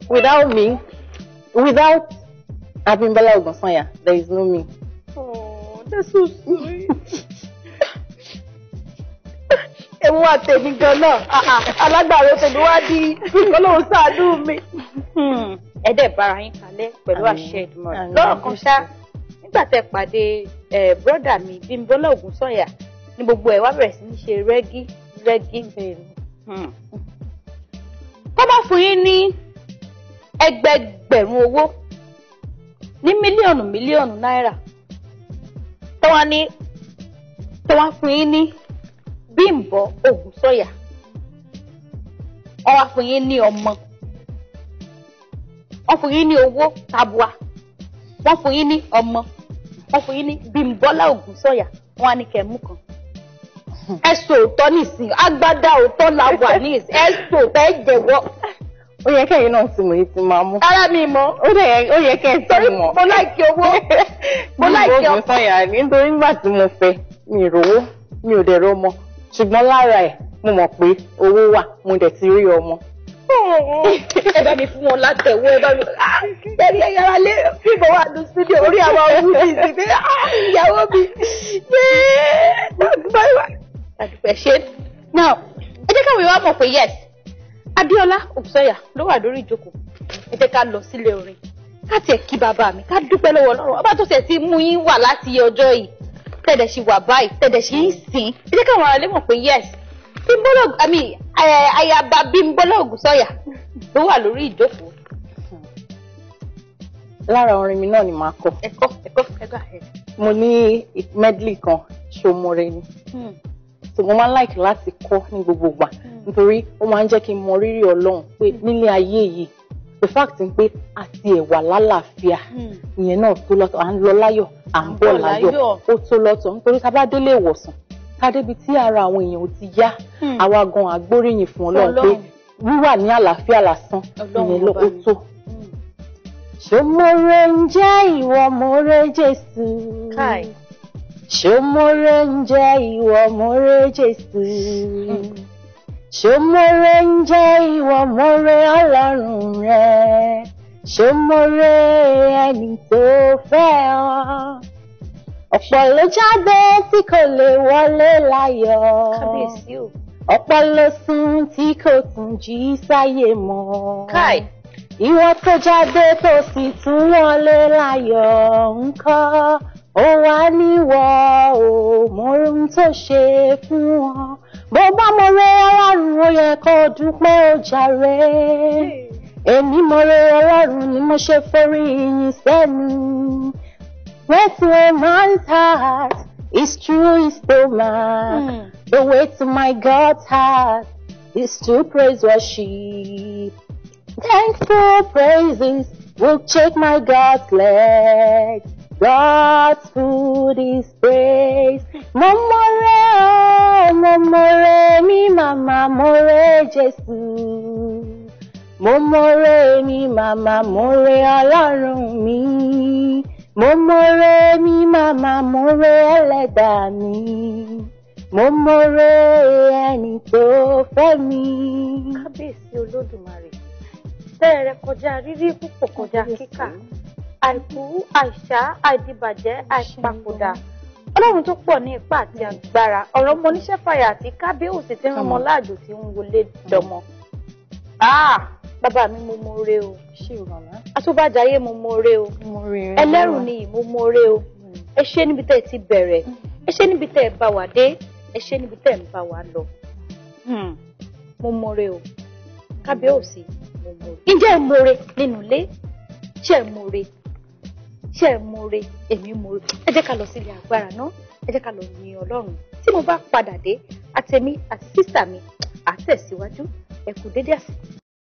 Without me, without Bimbo Ogunsanya, there is no me. Oh, that's so sweet. Ewu àtẹ̀mí gan-an. Alágbàro tèmi wá di Ọlọ́run ṣàánú mi. Ẹ dẹ̀ bára yín kalẹ̀ pẹ̀lú àṣẹ Èdùmàrè. Lọ́rọ̀ kan ṣá, nígbà tẹ́ pàdé brọ́dà mi Bimbo Ogunsanya ní gbogbo ẹ̀ wá bẹ̀rẹ̀ sí ní ṣe rẹ́gí bẹ́ẹ̀. Tó bá fún yín ní ẹgbẹgbẹ̀rún owó ní mílíọ̀nù náírà tó wá fún yín ní Bimbo Ogunsanya, wọ́n wá fún yín ní ọmọ, wọ́n fún yín ní owó tabua, wọ́n fún yín ní ọmọ, wọ́n fún yín ní Bimbo Ogunsanya, wọ́n á ní kẹ́mú kan. Ẹ̀sùn òótọ́ nìsín, agbádá òótọ́ la wà ní ìsìn, ẹ̀sùn òótọ́ ẹ̀jẹ̀wọ́. Ó yẹ kẹ́yìn náà ti mọ̀ èyí ti máa mú. Ara mi mọ̀. Ó yẹ kẹ́yìn ti mọ̀. Mo láìkí owó. Mo láìkí Bimbo Ogunsanya nítorí nígbà tí mo fẹ́ mi ìrówó mi ò dẹ̀ rọ́mọ. Ṣùgbọ́n lára ẹ̀ mo mọ̀ pé owó wà mo dẹ̀ ti rí ọmọ. Ẹ bá mi fún wọn látẹ̀wọ́, ẹ bá mi. Ẹ̀rí ẹ̀yára lé Bimbo wà ní studio orí àwọn ọmọ mi sí pé ìyàwó mi. Àdùpẹ̀ ṣe. Now, ẹ jẹ́ káwọn ìwà mọ̀ pé yes, Adesola Ogunsanya ló wà lórí ìjókòó. Ẹ jẹ́ ká lọ sílé orin. Ká tiẹ̀ kí bàbá mi, ká dúpẹ́ lọ́wọ́ Ọlọ́run. Ọba tó tẹ̀ sí mú yín wà láti ọjọ́ yìí. Tẹ̀dẹ̀ ṣì wà báyìí, tẹ̀dẹ̀ ṣì ń sìn. Ẹ jẹ́ káwọn ará lè mọ̀ pé yes, ayaba Bimbo Ogunsanya ló wà lórí ìjókòó. Lára orin mi náà ni màá kọ. Ẹ̀kọ́. Mo ní medley kan, Ṣomore ni. So mo máa ń like láti kọ ní gbogbo ìgbà nítorí ó máa ń jẹ́ kí n mọ rírì Ọlọ́run pé nílé ayé yìí the fact ń pé àti ẹ̀wà lálàáfíà ìyẹn náà tó lọ́tọ̀, à ń lọ láyọ̀ à ń bọ̀ láyọ̀ ó tó lọ́tọ̀ nítorí tá a bá délé ìwòsàn ká débi tí ara àwọn èèyàn ò ti yá àwa gan àgbóríyìn fún Ọlọ́run pé wíwà ní àlàáfíà lásán ìyẹn ló ó tó. Ṣomore ń jẹ́ ìwọ more Jésù. Ṣomore ń jẹ́ ìwọ more Jésù. Ṣomore ń jẹ́ ìwọ more Ọlọ́run rẹ. Ṣomore ẹni tó fẹ́ ọ. Ọ̀pọ̀ ló jáde tí kò lè wọlé láyọ̀. Kábíyèsí o. Ọ̀pọ̀ ló sùn tí kò tún jí sáyé mọ́. Ìwọ tó jáde tó sì tún wọlé láyọ̀ ńkọ́. Ó wá níwọ̀ o, mo rí ohun tó ṣe fún ọ. Bó bá mo rẹ Ọlọ́run ó yẹ kó dúpẹ́ ó jàre. Èmi mo rẹ Ọlọ́run ni mo ṣe forí yìn sẹ́nu. Way to a man's heart is through his stomach. The way to my God's heart is to praise worship. Thankful praises will shake my God's legs. God's food is praise. Momore, momore, mi mama more Jésù. Momore, mi mama more Ọlọ́run mi. Momore, mi mama more Ẹlẹ́dàá mi. Momore, ẹni tó fẹ́ mi. Kábíyèsí Olódùmarè. Bẹ́ẹ̀rẹ̀ kọjá rírí púpọ̀ kọjá kíkà. Àìkú, àìṣá, àìdìbàjẹ́, àìpapòdà. Ọlọ́run tó pọ̀ ní ipá àti agbára. Ọ̀rọ̀ ọmọ oníṣẹ́ fàyà àti kábíyèsí tí ń rán ọmọ láàjò tí ń wọlé dọmọ. Bàbá mi mo mọ̀ọ́rẹ́ o. Àtúbàjáyé mo mọ̀ọ́rẹ́ o. Ẹlẹ́rù nìyí mo mọ̀ọ́rẹ́ o. Ẹ ṣé níbi tẹ́ ẹ ti bẹ̀rẹ̀. Ẹ ṣé níbi tẹ́ ẹ bá wa dé. Ẹ ṣé níbi tẹ́ ẹ ń bá wa lọ. Mo mọ̀ọ́rẹ́ o. Kábíyèsí mo mọ̀ọ́rẹ́. Ǹjẹ́ ẹ mọ̀ọ́rẹ́ nínú ilé? Ṣé ẹ mọ̀ọ́rẹ́? Ṣé ẹ mọ̀ọ́rẹ́? Èmi mọ̀ọ́rẹ́. Ẹ jẹ́ ká lọ sílé agbára náà. Ẹ jẹ́ ká lọ yin Ọlọ́run. Tí mo bá padà dé, àtẹ̀mí àti sísà mi àtẹ̀síwájú. Ẹ kú dédé àsìkò.